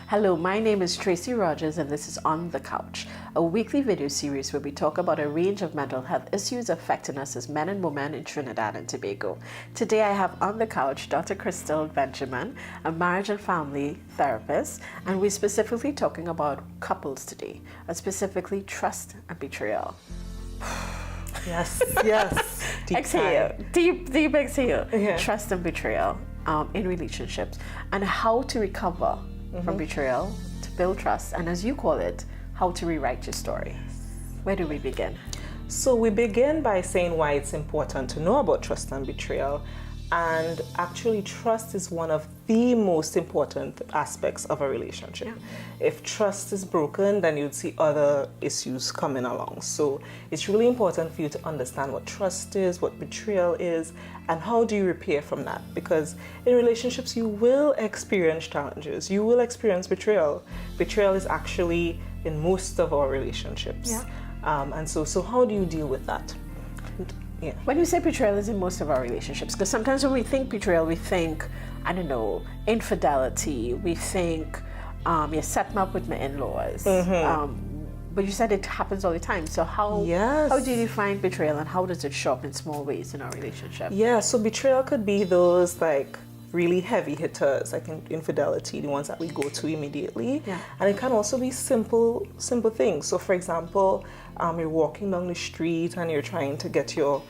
Hello, my name is Tracie Rogers and this is On the Couch, a weekly video series where we talk about a range of mental health issues affecting us as men and women in Trinidad and Tobago. Today I have on the couch Dr. Crystal Benjamin, a marriage and family therapist, and we're specifically talking about couples today, and specifically trust and betrayal. Yes, yes. Deep exhale, deep exhale. Yeah. Trust and betrayal in relationships, and how to recover from betrayal, to build trust, and as you call it, how to rewrite your story. Where do we begin? So we begin by saying why it's important to know about trust and betrayal. And actually, trust is one of the most important aspects of a relationship. Yeah. If trust is broken, then you'd see other issues coming along. So it's really important for you to understand what trust is, what betrayal is, and how do you repair from that. Because in relationships, you will experience challenges. You will experience betrayal. Betrayal is actually in most of our relationships. Yeah. And so how do you deal with that? Yeah. When you say betrayal is in most of our relationships, because sometimes when we think betrayal, we think, I don't know, infidelity, we think, you set me up with my in-laws. But you said it happens all the time. So how do you define betrayal and how does it show up in small ways in our relationship? Yeah, so betrayal could be those like really heavy hitters, like infidelity, the ones that we go to immediately. Yeah. And it can also be simple things. So for example, you're walking down the street and you're trying to get your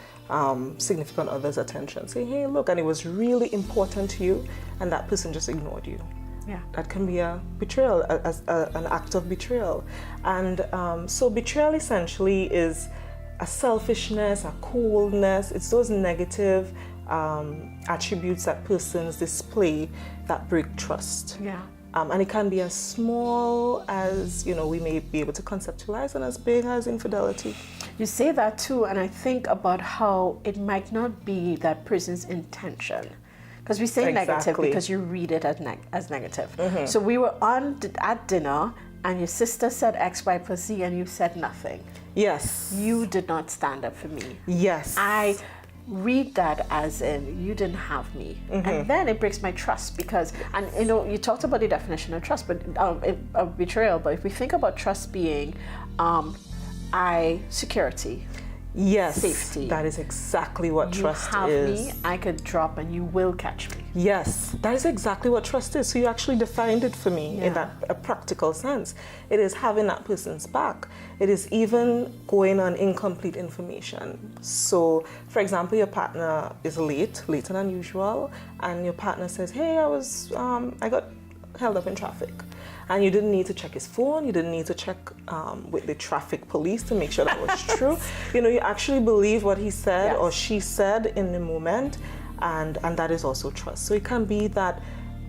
significant other's attention. Say, hey, look, and it was really important to you, and that person just ignored you. Yeah. That can be a betrayal, an act of betrayal. And so betrayal essentially is a selfishness, a coldness. It's those negative attributes that persons display that break trust. Yeah. And it can be as small as, we may be able to conceptualize, and as big as infidelity. You say that too, and I think about how it might not be that person's intention. Because we say negative because you read it as negative. So we were at dinner, and your sister said X, Y, plus Z, and you said nothing. Yes. You did not stand up for me. Yes. I read that as in you didn't have me, and then it breaks my trust because, and you talked about the definition of trust, but of betrayal. But if we think about trust being, security. Yes, safety. That is exactly what trust is. You have me, I could drop and you will catch me. Yes, that is exactly what trust is. So you actually defined it for me in a practical sense. It is having that person's back. It is even going on incomplete information. So, for example, your partner is later than usual, and your partner says, hey, I got held up in traffic. And you didn't need to check his phone, you didn't need to check with the traffic police to make sure that was true. You actually believe what he said or she said in the moment, and that is also trust. So it can be that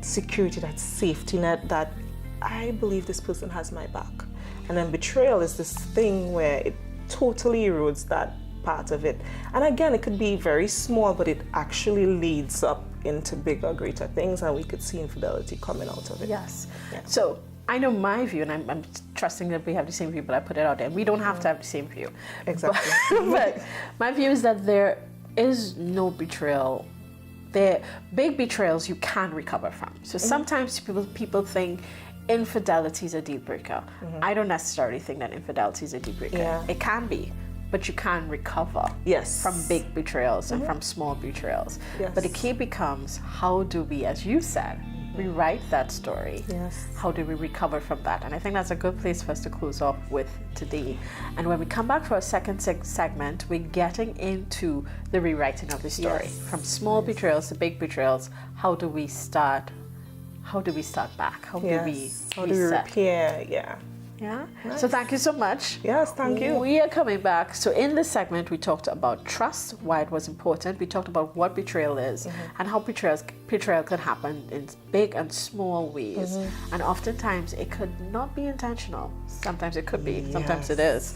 security, that safety net, that I believe this person has my back. And then betrayal is this thing where it totally erodes that part of it. And again, it could be very small, but it actually leads up into bigger, greater things, and we could see infidelity coming out of it. Yes. Yeah. So I know my view, and I'm trusting that we have the same view, but I put it out there. We don't have to have the same view. Exactly. But my view is that there is no betrayal. Big betrayals you can recover from. So sometimes people think infidelity is a deal breaker. I don't necessarily think that infidelity is a deal breaker. Yeah. It can be, but you can recover from big betrayals and from small betrayals. Yes. But the key becomes, how do we, as you said, rewrite that story? Yes. How do we recover from that? And I think that's a good place for us to close off with today. And when we come back for our second segment, we're getting into the rewriting of the story. Yes. From small betrayals to big betrayals. How do we start back? How do we repair? Yeah. Yeah. Nice. So thank you so much. Yes, thank you. We are coming back. So in this segment, we talked about trust, why it was important. We talked about what betrayal is and how betrayal could happen in big and small ways. And oftentimes it could not be intentional. Sometimes it could be. Sometimes it is.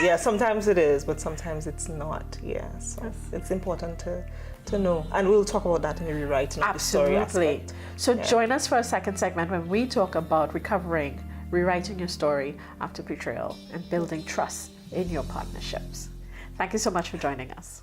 Yeah, sometimes it is, but sometimes it's not. Yeah. So it's important to know. And we'll talk about that in the rewriting of the story aspect. So join us for a second segment when we talk about rewriting your story after betrayal and building trust in your partnerships. Thank you so much for joining us.